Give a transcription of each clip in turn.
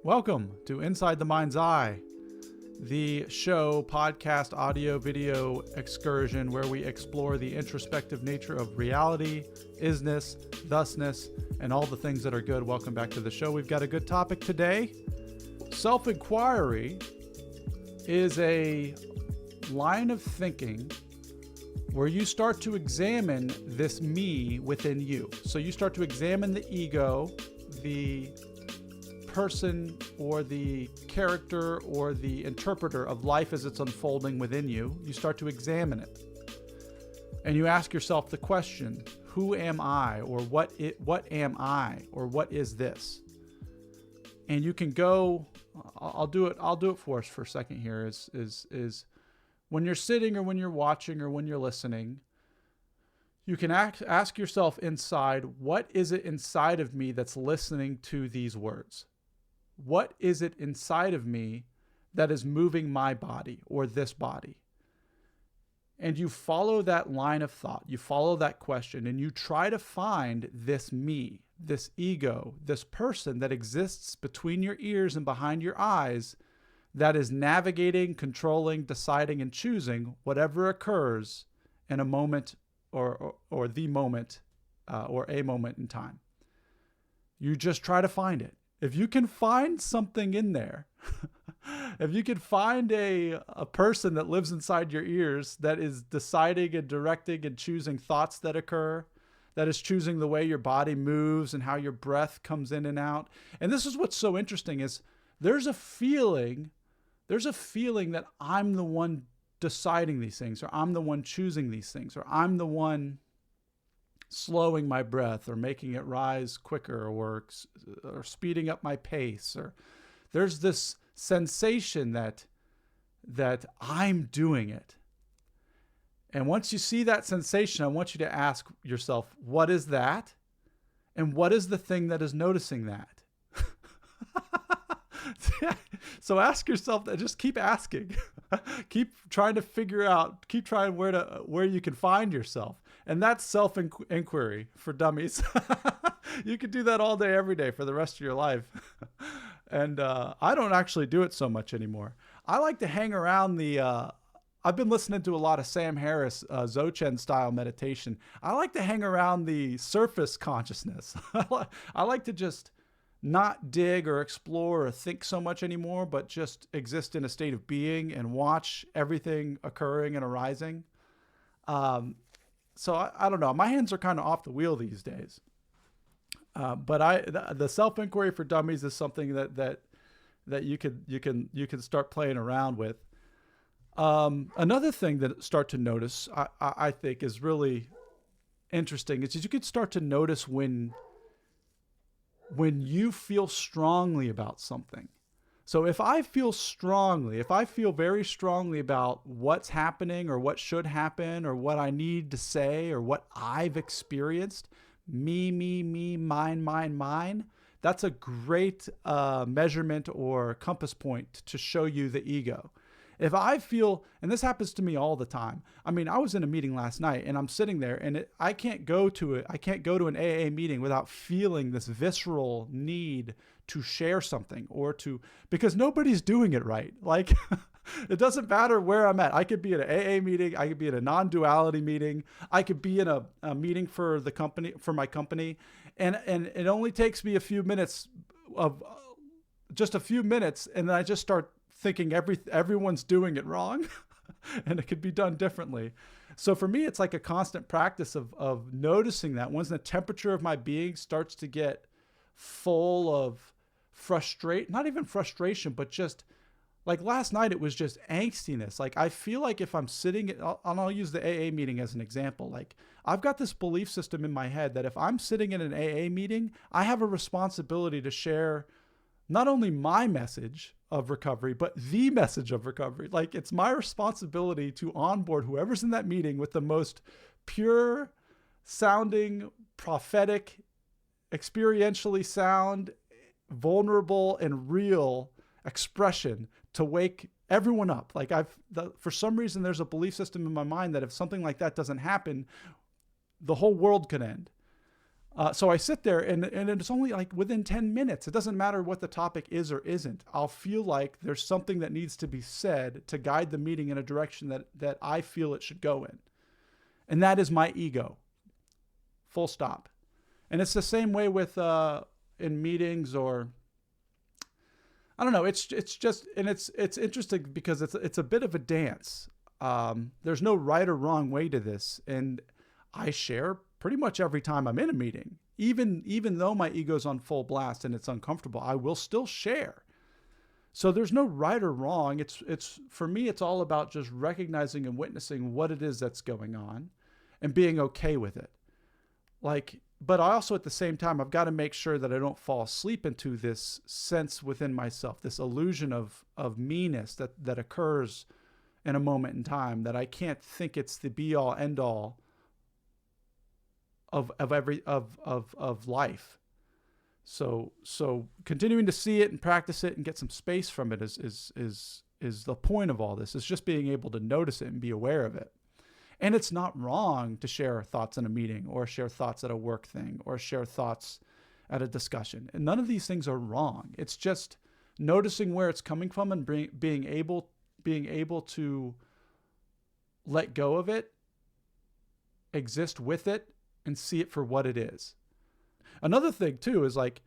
Welcome to Inside the Mind's Eye, the show, podcast, audio, video excursion where we explore the introspective nature of reality, isness, thusness, and all the things that are good. Welcome back to the show. We've got a good topic today. Self-inquiry is a line of thinking where you start to examine this me within you. So you start to examine the ego, the person or the character or the interpreter of life as it's unfolding within you. You start to examine it. And you ask yourself the question, who am I? Or what am I? Or what is this? And you can go, I'll do it for us for a second here, is when you're sitting or when you're watching or when you're listening, you can ask yourself inside, what is it inside of me that's listening to these words? What is it inside of me that is moving my body or this body? And you follow that line of thought, you follow that question, and you try to find this me, this ego, this person that exists between your ears and behind your eyes that is navigating, controlling, deciding, and choosing whatever occurs in a moment or the moment or a moment in time. You just try to find it. If you can find something in there, if you can find a person that lives inside your ears that is deciding and directing and choosing thoughts that occur, that is choosing the way your body moves and how your breath comes in and out. And this is what's so interesting is there's a feeling that I'm the one deciding these things, or I'm the one choosing these things, or I'm the one slowing my breath or making it rise quicker or speeding up my pace. Or there's this sensation that I'm doing it. And once you see that sensation, I want you to ask yourself, what is that? And what is the thing that is noticing that? So ask yourself that. Just keep asking. Keep trying to figure out, keep trying where you can find yourself. And that's self-inquiry for dummies. You could do that all day, every day for the rest of your life. And I don't actually do it so much anymore. I like to hang around I've been listening to a lot of Sam Harris, Dzogchen style meditation. I like to hang around the surface consciousness. I like to just not dig or explore or think so much anymore, but just exist in a state of being and watch everything occurring and arising. So I don't know. My hands are kind of off the wheel these days. But the self-inquiry for dummies is something that you can start playing around with. Another thing that start to notice, I think, is really interesting is you could start to notice when you feel strongly about something. So if I feel very strongly about what's happening or what should happen or what I need to say or what I've experienced, me, mine, that's a great measurement or compass point to show you the ego. If I feel, and this happens to me all the time. I mean, I was in a meeting last night and I'm sitting there and I can't go to an AA meeting without feeling this visceral need to share something because nobody's doing it right. Like it doesn't matter where I'm at. I could be at an AA meeting. I could be at a non-duality meeting. I could be in a meeting for my company. And it only takes me a few minutes. And then I just start thinking everyone's doing it wrong and it could be done differently. So for me, it's like a constant practice of noticing that once the temperature of my being starts to get full of not even frustration, but just like last night, it was just angstiness. Like I feel like if I'm sitting, and I'll use the AA meeting as an example. Like I've got this belief system in my head that if I'm sitting in an AA meeting, I have a responsibility to share not only my message of recovery, but the message of recovery. Like it's my responsibility to onboard whoever's in that meeting with the most pure sounding, prophetic, experientially sound, vulnerable and real expression to wake everyone up. Like for some reason, there's a belief system in my mind that if something like that doesn't happen, the whole world could end. So I sit there and it's only like within 10 minutes. It doesn't matter what the topic is or isn't. I'll feel like there's something that needs to be said to guide the meeting in a direction that I feel it should go in. And that is my ego. Full stop. And it's the same way with in meetings, or I don't know. It's just, and it's interesting because it's a bit of a dance. There's no right or wrong way to this, and I share pretty much every time I'm in a meeting. Even though my ego's on full blast and it's uncomfortable, I will still share. So there's no right or wrong. It's for me, it's all about just recognizing and witnessing what it is that's going on and being okay with it. But I also, at the same time, I've got to make sure that I don't fall asleep into this sense within myself, this illusion of meanness that occurs in a moment in time, that I can't think it's the be all end all of life. So continuing to see it and practice it and get some space from it is the point of all this, is just being able to notice it and be aware of it. And it's not wrong to share thoughts in a meeting, or share thoughts at a work thing, or share thoughts at a discussion. And none of these things are wrong. It's just noticing where it's coming from and being able to let go of it, exist with it, and see it for what it is. Another thing too is like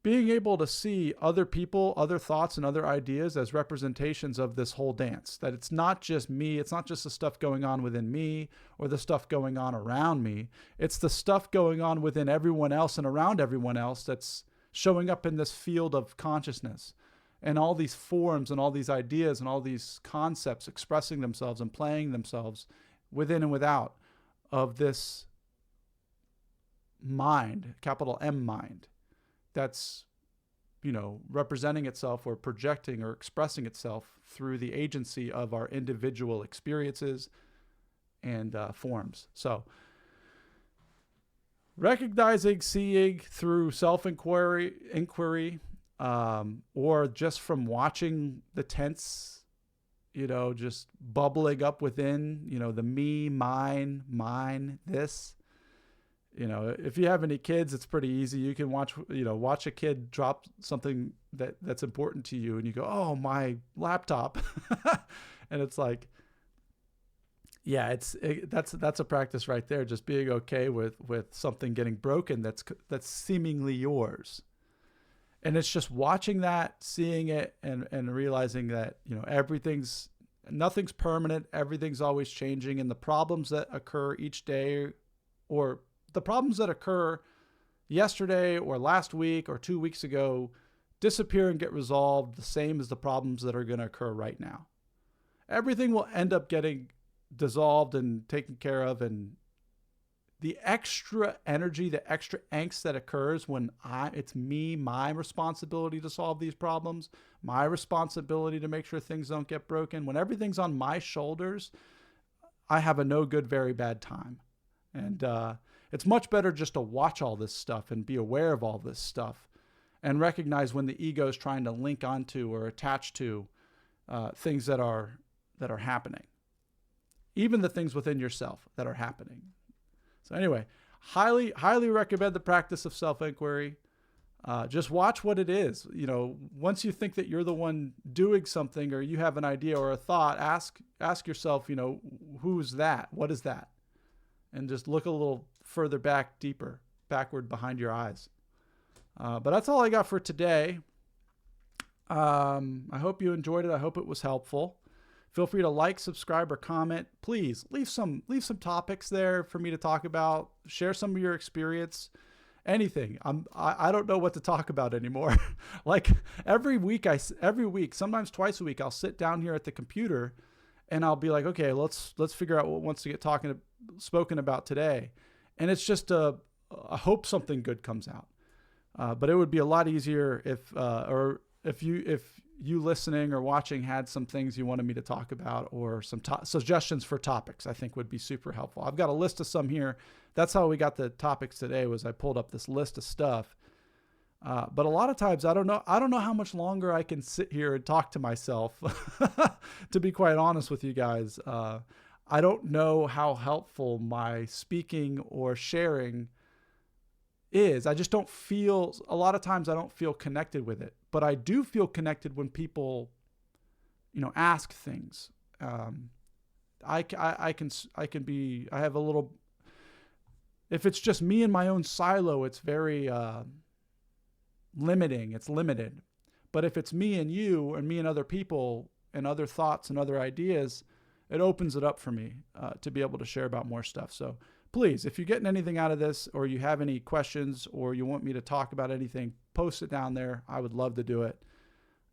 being able to see other people, other thoughts, and other ideas as representations of this whole dance. That it's not just me, it's not just the stuff going on within me or the stuff going on around me. It's the stuff going on within everyone else and around everyone else that's showing up in this field of consciousness. And all these forms and all these ideas and all these concepts expressing themselves and playing themselves within and without of this mind, capital M mind, that's, representing itself or projecting or expressing itself through the agency of our individual experiences and forms. So recognizing, seeing through inquiry, or just from watching the tense, just bubbling up within, the me, mine, this. If you have any kids, it's pretty easy. You can watch a kid drop something that's important to you, and you go, "Oh, my laptop," and it's like, yeah, that's a practice right there. Just being okay with something getting broken that's seemingly yours, and it's just watching that, seeing it, and realizing that nothing's permanent. Everything's always changing, and the problems that occur each day, or the problems that occur yesterday or last week or 2 weeks ago, disappear and get resolved the same as the problems that are going to occur right now. Everything will end up getting dissolved and taken care of, and the extra energy, the extra angst that occurs when it's my responsibility to solve these problems, my responsibility to make sure things don't get broken. When everything's on my shoulders, I have a no good, very bad time. And it's much better just to watch all this stuff and be aware of all this stuff and recognize when the ego is trying to link onto or attach to things that are happening. Even the things within yourself that are happening. So anyway, highly recommend the practice of self-inquiry. Just watch what it is. Once you think that you're the one doing something, or you have an idea or a thought, ask yourself, who's that? What is that? And just look a little further backward behind your eyes. But that's all I got for today. I hope you enjoyed it. I hope it was helpful. Feel free to like, subscribe, or comment. Please leave some topics there for me to talk about. Share some of your experience. Anything. I don't know what to talk about anymore. Like every week, sometimes twice a week, I'll sit down here at the computer and I'll be like, okay, let's figure out what wants to get spoken about today. And it's just I hope something good comes out. But it would be a lot easier if you listening or watching had some things you wanted me to talk about, or some suggestions for topics, I think would be super helpful. I've got a list of some here. That's how we got the topics today, was I pulled up this list of stuff. But a lot of times I don't know how much longer I can sit here and talk to myself, to be quite honest with you guys. I don't know how helpful my speaking or sharing is. I just don't feel, a lot of times I don't feel connected with it, but I do feel connected when people, ask things. I have a little, if it's just me in my own silo, it's very limiting. It's limited. But if it's me and you and me and other people and other thoughts and other ideas, it opens it up for me to be able to share about more stuff. So please, if you're getting anything out of this, or you have any questions, or you want me to talk about anything, post it down there. I would love to do it.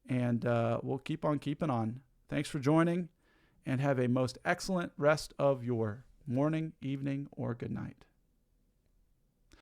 And we'll keep on keeping on. Thanks for joining, and have a most excellent rest of your morning, evening, or good night.